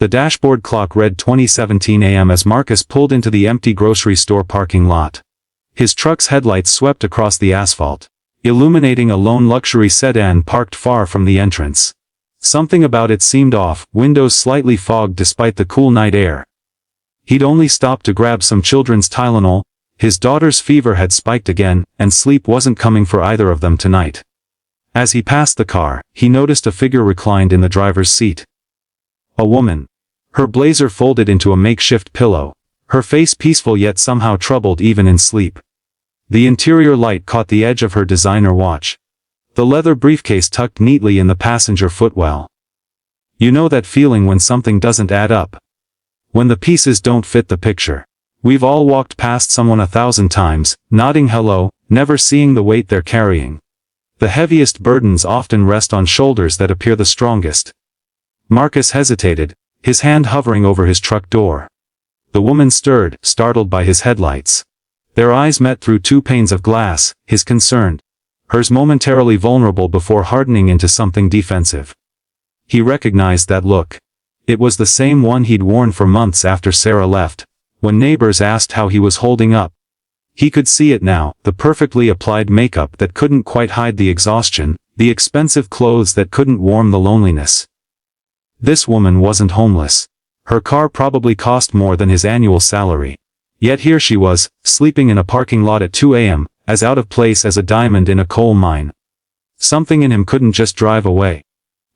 The dashboard clock read 20:17 a.m. as Marcus pulled into the empty grocery store parking lot. His truck's headlights swept across the asphalt, illuminating a lone luxury sedan parked far from the entrance. Something about it seemed off, windows slightly fogged despite the cool night air. He'd only stopped to grab some children's Tylenol. His daughter's fever had spiked again, and sleep wasn't coming for either of them tonight. As he passed the car, he noticed a figure reclined in the driver's seat. A woman. Her blazer folded into a makeshift pillow, her face peaceful yet somehow troubled even in sleep. The interior light caught the edge of her designer watch. The leather briefcase tucked neatly in the passenger footwell. You know that feeling when something doesn't add up? When the pieces don't fit the picture. We've all walked past someone 1,000 times, nodding hello, never seeing the weight they're carrying. The heaviest burdens often rest on shoulders that appear the strongest. Marcus hesitated, his hand hovering over his truck door. The woman stirred, startled by his headlights. Their eyes met through 2 panes of glass, his concerned, hers momentarily vulnerable before hardening into something defensive. He recognized that look. It was the same one he'd worn for months after Sarah left, when neighbors asked how he was holding up. He could see it now, the perfectly applied makeup that couldn't quite hide the exhaustion, the expensive clothes that couldn't warm the loneliness. This woman wasn't homeless. Her car probably cost more than his annual salary. Yet here she was, sleeping in a parking lot at 2 a.m., as out of place as a diamond in a coal mine. Something in him couldn't just drive away.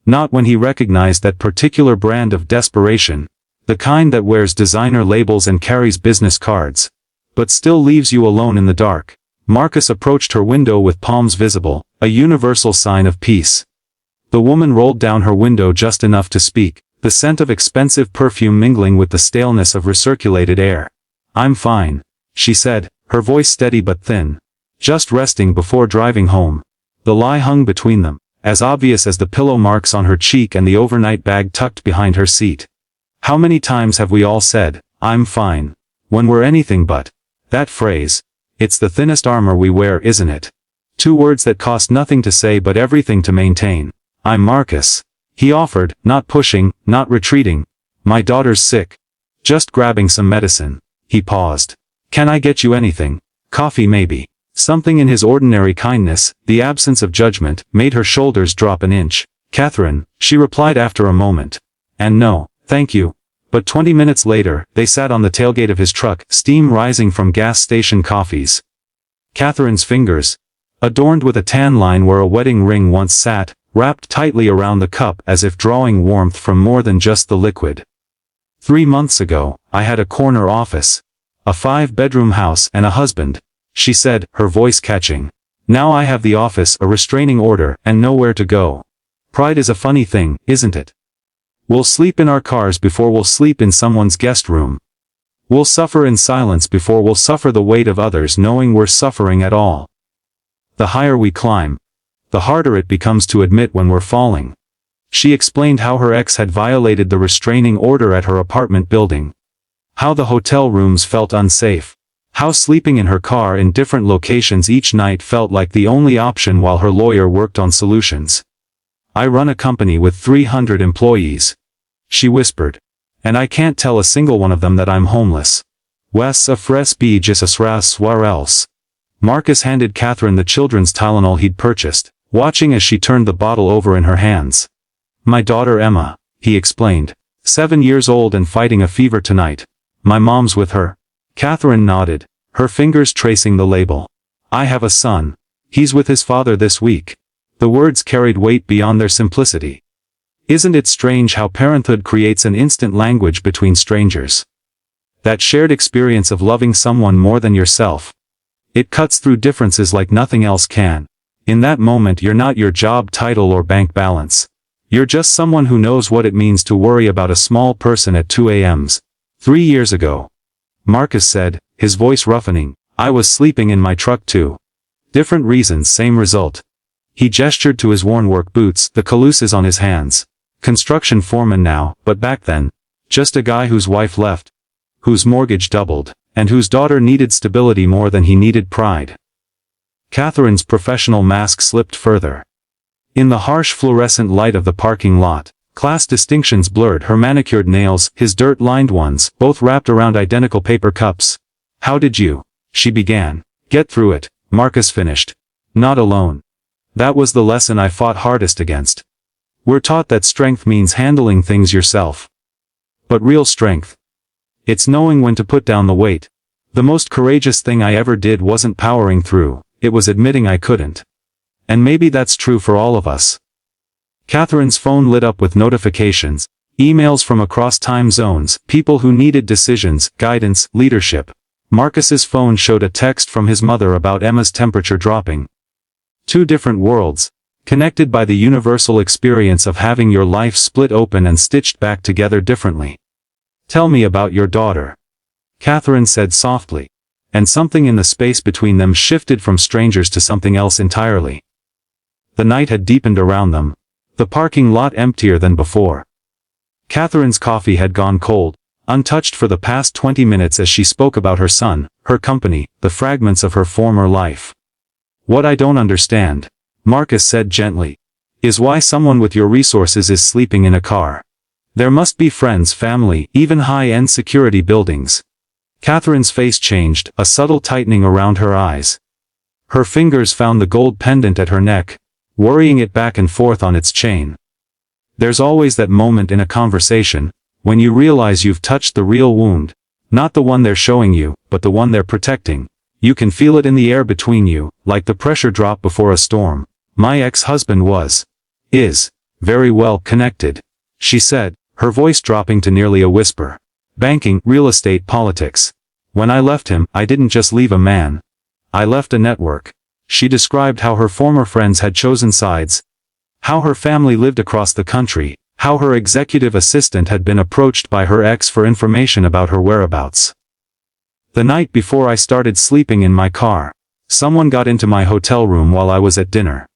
Not when he recognized that particular brand of desperation, the kind that wears designer labels and carries business cards, but still leaves you alone in the dark. Marcus approached her window with palms visible, a universal sign of peace. The woman rolled down her window just enough to speak, the scent of expensive perfume mingling with the staleness of recirculated air. "I'm fine," she said, her voice steady but thin. "Just resting before driving home." The lie hung between them, as obvious as the pillow marks on her cheek and the overnight bag tucked behind her seat. How many times have we all said, "I'm fine," when we're anything but? That phrase. It's the thinnest armor we wear, isn't it? 2 words that cost nothing to say but everything to maintain. "I'm Marcus," he offered, not pushing, not retreating. "My daughter's sick. Just grabbing some medicine." He paused. "Can I get you anything? Coffee maybe?" Something in his ordinary kindness, the absence of judgment, made her shoulders drop an inch. "Catherine," she replied after a moment. "And no, thank you." But 20 minutes later, they sat on the tailgate of his truck, steam rising from gas station coffees. Catherine's fingers, adorned with a tan line where a wedding ring once sat, wrapped tightly around the cup as if drawing warmth from more than just the liquid. 3 months ago, I had a corner office. A 5-bedroom house and a husband, she said, her voice catching. Now I have the office, a restraining order, and nowhere to go. Pride is a funny thing, isn't it? We'll sleep in our cars before we'll sleep in someone's guest room. We'll suffer in silence before we'll suffer the weight of others knowing we're suffering at all. The higher we climb, the harder it becomes to admit when we're falling. She explained how her ex had violated the restraining order at her apartment building. How the hotel rooms felt unsafe. How sleeping in her car in different locations each night felt like the only option while her lawyer worked on solutions. "I run a company with 300 employees," she whispered. "And I can't tell a single one of them that I'm homeless. Wes a fres be just where else." Marcus handed Catherine the children's Tylenol he'd purchased, watching as she turned the bottle over in her hands. "My daughter Emma," he explained. 7 years old and fighting a fever tonight. My mom's with her." Catherine nodded, her fingers tracing the label. "I have a son. He's with his father this week." The words carried weight beyond their simplicity. Isn't it strange how parenthood creates an instant language between strangers? That shared experience of loving someone more than yourself. It cuts through differences like nothing else can. In that moment you're not your job title or bank balance. You're just someone who knows what it means to worry about a small person at 2 a.m. 3 years ago. Marcus said, his voice roughening, "I was sleeping in my truck too. Different reasons, same result." He gestured to his worn work boots, the calluses on his hands. Construction foreman now, but back then, just a guy whose wife left, whose mortgage doubled, and whose daughter needed stability more than he needed pride. Catherine's professional mask slipped further. In the harsh fluorescent light of the parking lot, Class distinctions blurred her manicured nails, his dirt-lined ones, both wrapped around identical paper cups. "How did you?" she began. "Get through it," Marcus finished. "Not alone." That was the lesson I fought hardest against. We're taught that strength means handling things yourself. But real strength, it's knowing when to put down the weight. The most courageous thing I ever did wasn't powering through, it was admitting I couldn't. And maybe that's true for all of us. Catherine's phone lit up with notifications, emails from across time zones, people who needed decisions, guidance, leadership. Marcus's phone showed a text from his mother about Emma's temperature dropping. Two different worlds, connected by the universal experience of having your life split open and stitched back together differently. "Tell me about your daughter," Catherine said softly. And something in the space between them shifted from strangers to something else entirely. The night had deepened around them, the parking lot emptier than before. Catherine's coffee had gone cold, untouched for the past 20 minutes as she spoke about her son, her company, the fragments of her former life. "What I don't understand," Marcus said gently, "is why someone with your resources is sleeping in a car. There must be friends, family, even high-end security buildings." Catherine's face changed, a subtle tightening around her eyes. Her fingers found the gold pendant at her neck, worrying it back and forth on its chain. There's always that moment in a conversation, when you realize you've touched the real wound, not the one they're showing you, but the one they're protecting. You can feel it in the air between you, like the pressure drop before a storm. "My ex-husband is very well connected," she said, her voice dropping to nearly a whisper. "Banking, real estate, politics. When I left him, I didn't just leave a man. I left a network." She described how her former friends had chosen sides, how her family lived across the country, how her executive assistant had been approached by her ex for information about her whereabouts. "The night before I started sleeping in my car, someone got into my hotel room while I was at dinner."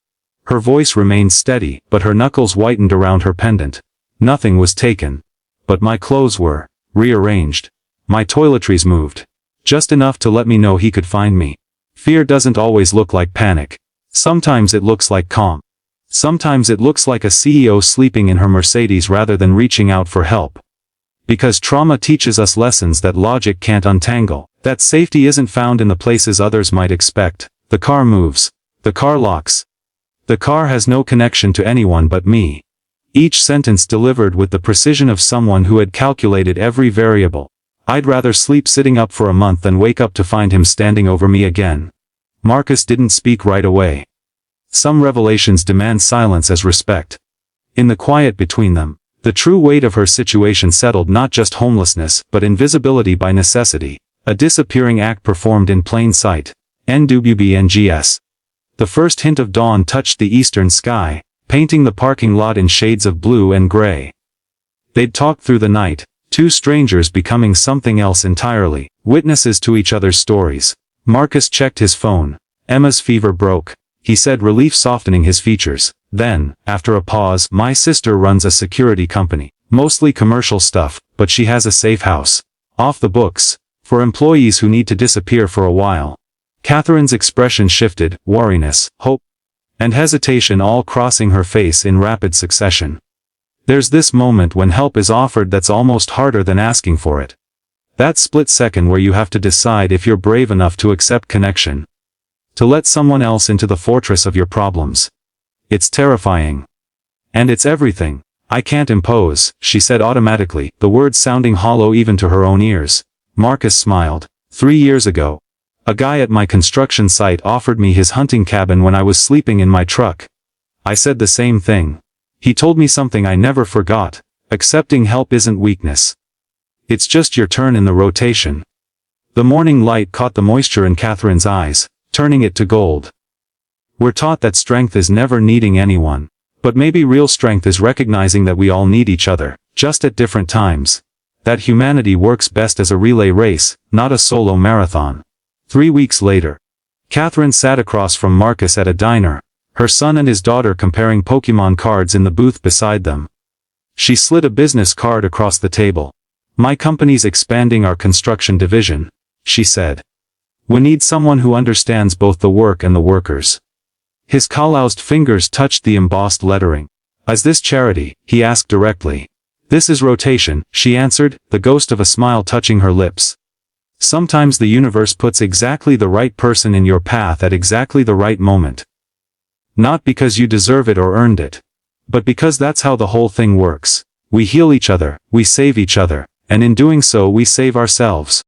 Her voice remained steady, but her knuckles whitened around her pendant. "Nothing was taken. But my clothes were rearranged. My toiletries moved. Just enough to let me know he could find me." Fear doesn't always look like panic. Sometimes it looks like calm. Sometimes it looks like a CEO sleeping in her Mercedes rather than reaching out for help. Because trauma teaches us lessons that logic can't untangle, that safety isn't found in the places others might expect. The car moves. The car locks. The car has no connection to anyone but me. Each sentence delivered with the precision of someone who had calculated every variable. "I'd rather sleep sitting up for a month than wake up to find him standing over me again." Marcus didn't speak right away. Some revelations demand silence as respect. In the quiet between them, the true weight of her situation settled, not just homelessness, but invisibility by necessity, a disappearing act performed in plain sight. NWBNGS. The first hint of dawn touched the eastern sky, painting the parking lot in shades of blue and gray. They'd talked through the night, two strangers becoming something else entirely, witnesses to each other's stories. Marcus checked his phone. "Emma's fever broke," he said, relief softening his features. Then, after a pause, "My sister runs a security company, mostly commercial stuff, but she has a safe house. Off the books, for employees who need to disappear for a while." Catherine's expression shifted, wariness, hope, and hesitation all crossing her face in rapid succession. There's this moment when help is offered that's almost harder than asking for it. That split second where you have to decide if you're brave enough to accept connection. To let someone else into the fortress of your problems. It's terrifying. And it's everything. "I can't impose," she said automatically, the words sounding hollow even to her own ears. Marcus smiled. 3 years ago, a guy at my construction site offered me his hunting cabin when I was sleeping in my truck. I said the same thing. He told me something I never forgot: accepting help isn't weakness. It's just your turn in the rotation. The morning light caught the moisture in Catherine's eyes, turning it to gold. We're taught that strength is never needing anyone. But maybe real strength is recognizing that we all need each other, just at different times. That humanity works best as a relay race, not a solo marathon. 3 weeks later, Catherine sat across from Marcus at a diner, her son and his daughter comparing Pokemon cards in the booth beside them. She slid a business card across the table. "My company's expanding our construction division," she said. "We need someone who understands both the work and the workers." His calloused fingers touched the embossed lettering. Is this charity? He asked directly. This is rotation, she answered, the ghost of a smile touching her lips. Sometimes the universe puts exactly the right person in your path at exactly the right moment. Not because you deserve it or earned it, but because that's how the whole thing works. We heal each other, we save each other, and in doing so we save ourselves.